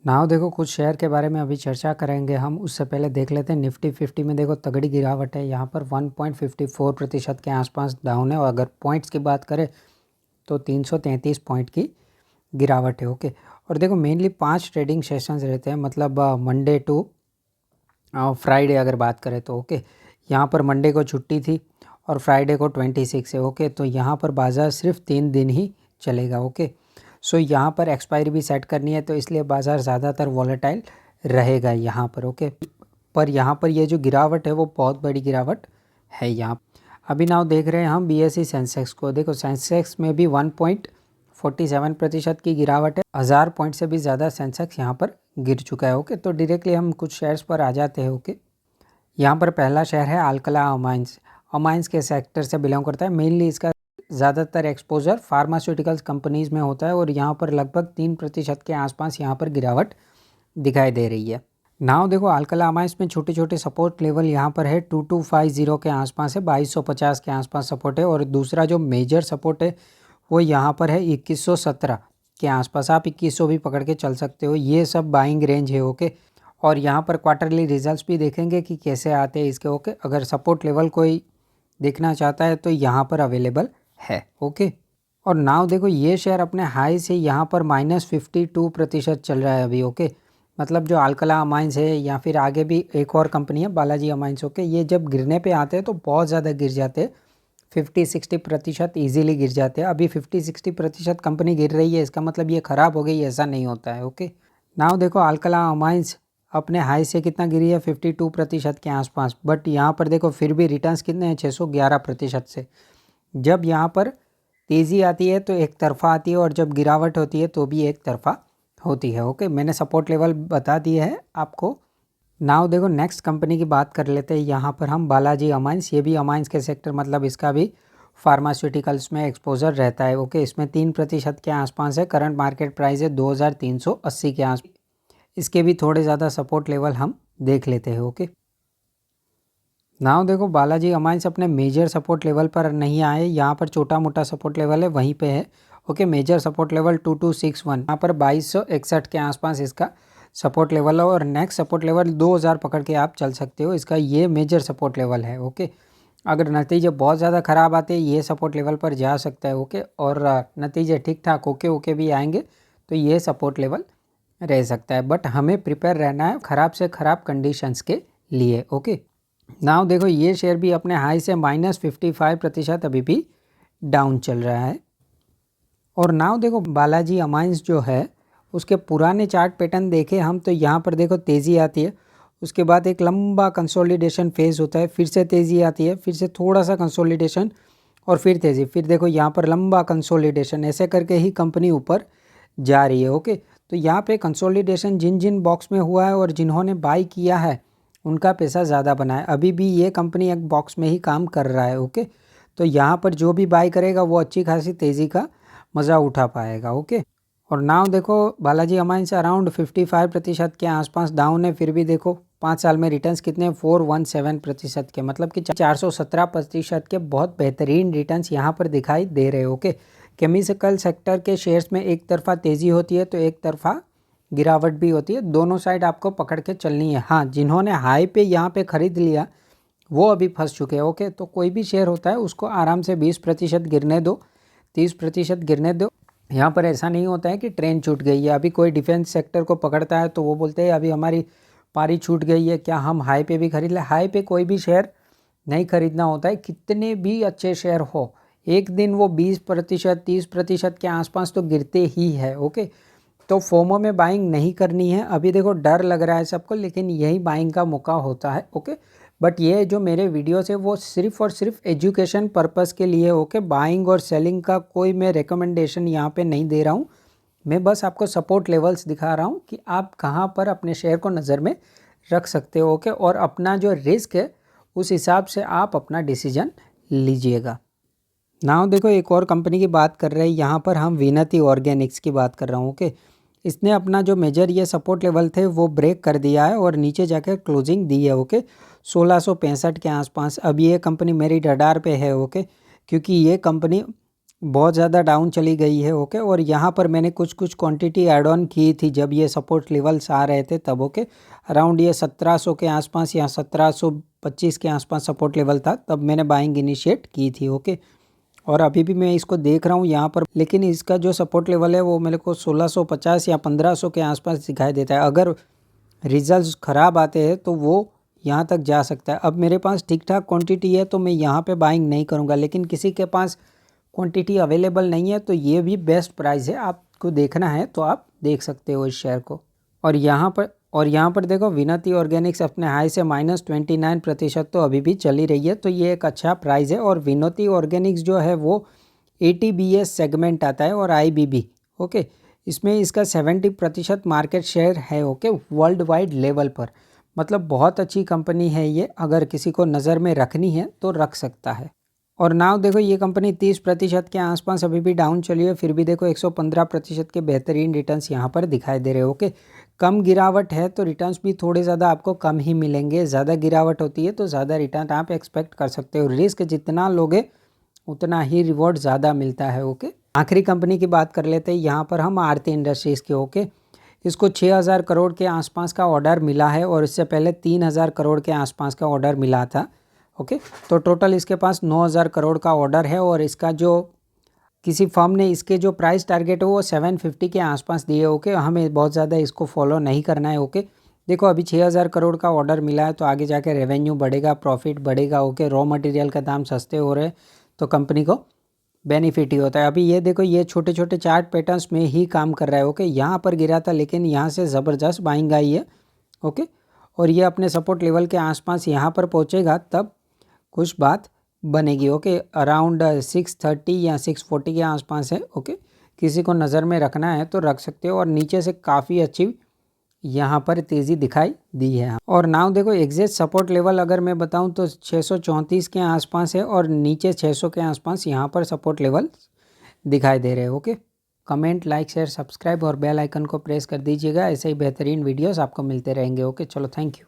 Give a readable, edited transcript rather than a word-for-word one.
Now देखो कुछ share के बारे में अभी चर्चा करेंगे हम। उससे पहले देख लेते हैं निफ्टी 50 में देखो तगड़ी गिरावट है। यहाँ पर 1.54% के आसपास डाउन है और अगर पॉइंट्स की बात करें तो 333 पॉइंट की गिरावट है। ओके, और देखो मेनली 5 ट्रेडिंग सेशंस रहते हैं, मतलब मंडे टू फ्राइडे अगर बात करें तो। ओके, यहाँ पर मंडे को छुट्टी थी और फ्राइडे को 26 है। ओके, तो यहाँ पर बाज़ार सिर्फ 3 दिन ही चलेगा। ओके, सो यहाँ पर एक्सपायरी भी सेट करनी है तो इसलिए बाज़ार ज़्यादातर वॉलेटाइल रहेगा यहाँ पर। ओके, पर यहाँ पर ये जो गिरावट है वो बहुत बड़ी गिरावट है यहाँ। अभी नाउ देख रहे हैं हम BSE सेंसेक्स को। देखो सेंसेक्स में भी 1.47% की गिरावट है। 1000 पॉइंट से भी ज़्यादा सेंसेक्स यहाँ पर गिर चुका है। ओके, तो डायरेक्टली हम कुछ शेयर्स पर आ जाते हैं। ओके, यहाँ पर पहला शेयर है अल्कला अमाइंस। अमाइंस के सेक्टर से बिलोंग करता है। मेनली इसका ज़्यादातर एक्सपोजर फार्मास्यूटिकल्स कंपनीज़ में होता है और यहाँ पर लगभग 3% के आसपास यहाँ पर गिरावट दिखाई दे रही है। नाउ देखो अल्कला अमाइंस में छोटे छोटे सपोर्ट लेवल यहाँ पर है 2250 के आसपास है, 2250 के आसपास सपोर्ट है। और दूसरा जो मेजर सपोर्ट है वो यहाँ पर है 2117 के आसपास। आप 2100 भी पकड़ के चल सकते हो। ये सब बाइंग रेंज है। ओके, और यहाँ पर क्वार्टरली रिजल्ट्स भी देखेंगे कि कैसे आते हैं इसके। ओके, अगर सपोर्ट लेवल कोई देखना चाहता है तो यहाँ पर अवेलेबल है। ओके, और नाउ देखो ये शेयर अपने हाई से यहाँ पर -52% चल रहा है अभी। ओके, मतलब जो अल्कला अमाइंस है या फिर आगे भी एक और कंपनी है बालाजी अमाइंस। ओके, ये जब गिरने पे आते हैं तो बहुत ज़्यादा गिर जाते हैं, 50-60% ईजिली गिर जाते हैं। अभी 50-60% कंपनी गिर रही है, इसका मतलब ये ख़राब हो गई, ऐसा नहीं होता है। ओके, नाउ देखो अल्कला अमाइंस अपने हाई से कितना गिरी है, 52% के आसपास। बट यहाँ पर देखो फिर भी रिटर्न्स कितने हैं, 611% से। जब यहाँ पर तेज़ी आती है तो एक तरफा आती है और जब गिरावट होती है तो भी एक तरफा होती है। ओके, मैंने सपोर्ट लेवल बता दिए हैं आपको। नाउ देखो नेक्स्ट कंपनी की बात कर लेते हैं यहाँ पर हम, बालाजी अमाइंस। ये भी अमाइंस के सेक्टर, मतलब इसका भी फार्मास्यूटिकल्स में एक्सपोजर रहता है। ओके, इसमें 3% के आसपास है। करंट मार्केट प्राइस है 2380 के आसपास। इसके भी थोड़े ज़्यादा सपोर्ट लेवल हम देख लेते हैं। ओके, नाउ देखो बालाजी अमाइंस अपने मेजर सपोर्ट लेवल पर नहीं आए, यहाँ पर छोटा मोटा सपोर्ट लेवल है वहीं पे है। ओके, मेजर सपोर्ट लेवल 2261, यहाँ पर 2261 के आसपास इसका सपोर्ट लेवल है। और नेक्स्ट सपोर्ट लेवल 2000 पकड़ के आप चल सकते हो, इसका ये मेजर सपोर्ट लेवल है। ओके, अगर नतीजे बहुत ज़्यादा ख़राब आते हैं ये सपोर्ट लेवल पर जा सकता है। ओके, और नतीजे ठीक ठाक ओके भी आएंगे तो ये सपोर्ट लेवल रह सकता है। बट हमें प्रिपेयर रहना है ख़राब से ख़राब कंडीशंस के लिए। ओके, नाउ देखो ये शेयर भी अपने हाई से -55% अभी भी डाउन चल रहा है। और नाउ देखो बालाजी अमाइंस जो है उसके पुराने चार्ट पैटर्न देखे हम तो यहाँ पर देखो तेज़ी आती है, उसके बाद एक लंबा कंसोलिडेशन फेज होता है, फिर से तेज़ी आती है, फिर से थोड़ा सा कंसोलिडेशन और फिर तेज़ी, फिर देखो यहाँ पर लंबा कंसोलिडेशन, ऐसे करके ही कंपनी ऊपर जा रही है। ओके, तो यहाँ पे कंसोलिडेशन जिन जिन बॉक्स में हुआ है और जिन्होंने बाई किया है उनका पैसा ज़्यादा बना है। अभी भी ये कंपनी एक बॉक्स में ही काम कर रहा है। ओके, तो यहाँ पर जो भी बाई करेगा वो अच्छी खासी तेज़ी का मज़ा उठा पाएगा। ओके, और नाउ देखो बालाजी अमाइंस अराउंड 55% के आसपास डाउन है, फिर भी देखो 5 साल में रिटर्न्स कितने हैं, 417% के, मतलब कि 417% के बहुत बेहतरीन रिटर्न्स यहाँ पर दिखाई दे रहे हैं। ओके, केमिकल सेक्टर के शेयर्स में एक तरफा तेज़ी होती है तो एक तरफा गिरावट भी होती है, दोनों साइड आपको पकड़ के चलनी है। हाँ, जिन्होंने हाई पे यहाँ पे ख़रीद लिया वो अभी फंस चुके हैं। ओके, तो कोई भी शेयर होता है उसको आराम से 20% गिरने दो, 30% गिरने दो। यहाँ पर ऐसा नहीं होता है कि ट्रेन छूट गई है। अभी कोई डिफेंस सेक्टर को पकड़ता है तो वो बोलते हैं अभी हमारी पारी छूट गई है, क्या हम हाई पे भी खरीद लें। हाई पे कोई भी शेयर नहीं खरीदना होता है, कितने भी अच्छे शेयर हो एक दिन वो 20% 30% के आसपास तो गिरते ही है। ओके, तो फोमो में बाइंग नहीं करनी है। अभी देखो डर लग रहा है सबको, लेकिन यही बाइंग का मौका होता है। ओके, बट ये जो मेरे वीडियोस है वो सिर्फ और सिर्फ एजुकेशन पर्पस के लिए। ओके, बाइंग और सेलिंग का कोई मैं रिकमेंडेशन यहाँ पे नहीं दे रहा हूँ, मैं बस आपको सपोर्ट लेवल्स दिखा रहा हूँ कि आप कहाँ पर अपने शेयर को नज़र में रख सकते हो। ओके, और अपना जो रिस्क है उस हिसाब से आप अपना डिसीजन लीजिएगा। नाउ देखो एक और कंपनी की बात कर रहे हैं यहाँ पर हम, विनती ऑर्गेनिक्स की बात कर रहा हूँ। ओके, इसने अपना जो मेजर ये सपोर्ट लेवल थे वो ब्रेक कर दिया है और नीचे जाकर क्लोजिंग दी है। ओके, 1665 के आसपास। अब ये कंपनी मेरी रडार पे है। ओके, क्योंकि ये कंपनी बहुत ज़्यादा डाउन चली गई है। ओके, और यहाँ पर मैंने कुछ क्वांटिटी ऐड ऑन की थी जब ये सपोर्ट लेवल्स आ रहे थे तब। ओके, अराउंड ये 1700 के आसपास या 1725 के आसपास सपोर्ट लेवल था, तब मैंने बाइंग इनिशिएट की थी। ओके, और अभी भी मैं इसको देख रहा हूँ यहाँ पर, लेकिन इसका जो सपोर्ट लेवल है वो मेरे को 1650 या 1500 के आसपास दिखाई देता है। अगर रिजल्ट्स ख़राब आते हैं तो वो यहाँ तक जा सकता है। अब मेरे पास ठीक ठाक क्वांटिटी है तो मैं यहाँ पे बाइंग नहीं करूँगा, लेकिन किसी के पास क्वांटिटी अवेलेबल नहीं है तो ये भी बेस्ट प्राइस है, आपको देखना है तो आप देख सकते हो इस शेयर को। और यहाँ पर देखो विनती ऑर्गेनिक्स अपने हाई से -29% तो अभी भी चली रही है, तो ये एक अच्छा प्राइस है। और विनती ऑर्गेनिक्स जो है वो ATBS सेगमेंट आता है और IBB। ओके, इसमें इसका 70% मार्केट शेयर है। ओके, वर्ल्ड वाइड लेवल पर, मतलब बहुत अच्छी कंपनी है ये, अगर किसी को नज़र में रखनी है तो रख सकता है। और नाउ देखो ये कंपनी 30% के आसपास अभी भी डाउन चली है, फिर भी देखो 115% के बेहतरीन रिटर्न्स यहाँ पर दिखाई दे रहे हो। ओके, कम गिरावट है तो रिटर्न्स भी थोड़े ज़्यादा आपको कम ही मिलेंगे, ज़्यादा गिरावट होती है तो ज़्यादा रिटर्न आप एक्सपेक्ट कर सकते हो। रिस्क जितना लोगे उतना ही रिवॉर्ड ज़्यादा मिलता है। ओके, आखिरी कंपनी की बात कर लेते हैं यहाँ पर हम, आरती इंडस्ट्रीज़ के। ओके, इसको 6000 करोड़ के आसपास का ऑर्डर मिला है और इससे पहले 3000 करोड़ के आसपास का ऑर्डर मिला था। ओके, तो टोटल इसके पास 9000 करोड़ का ऑर्डर है और इसका जो किसी फर्म ने इसके जो प्राइस टारगेट है वो 750 के आसपास दिए। ओके, हमें बहुत ज़्यादा इसको फॉलो नहीं करना है। ओके, देखो अभी 6000 करोड़ का ऑर्डर मिला है तो आगे जाके रेवेन्यू बढ़ेगा, प्रॉफिट बढ़ेगा। ओके, रॉ मटेरियल का दाम सस्ते हो रहे हैं तो कंपनी को बेनिफिट ही होता है। अभी ये देखो ये छोटे छोटे चार्ट पैटर्न्स में ही काम कर रहा है। ओके, यहाँ पर गिरा था लेकिन यहाँ से ज़बरदस्त बाइंग आई है। ओके, और ये अपने सपोर्ट लेवल के आसपास यहाँ पर पहुँचेगा तब कुछ बात बनेगी। ओके, अराउंड 630 या 640 के आसपास है। ओके, किसी को नज़र में रखना है तो रख सकते हो। और नीचे से काफ़ी अच्छी यहाँ पर तेज़ी दिखाई दी है। और नाउ देखो एग्जैक्ट सपोर्ट लेवल अगर मैं बताऊँ तो 634 के आसपास है और नीचे 600 के आसपास यहाँ पर सपोर्ट लेवल दिखाई दे रहे हैं। Okay, comment, like, share, subscribe और बेल आइकन को प्रेस कर दीजिएगा, ऐसे ही बेहतरीन वीडियोस आपको मिलते रहेंगे। ओके, चलो थैंक यू।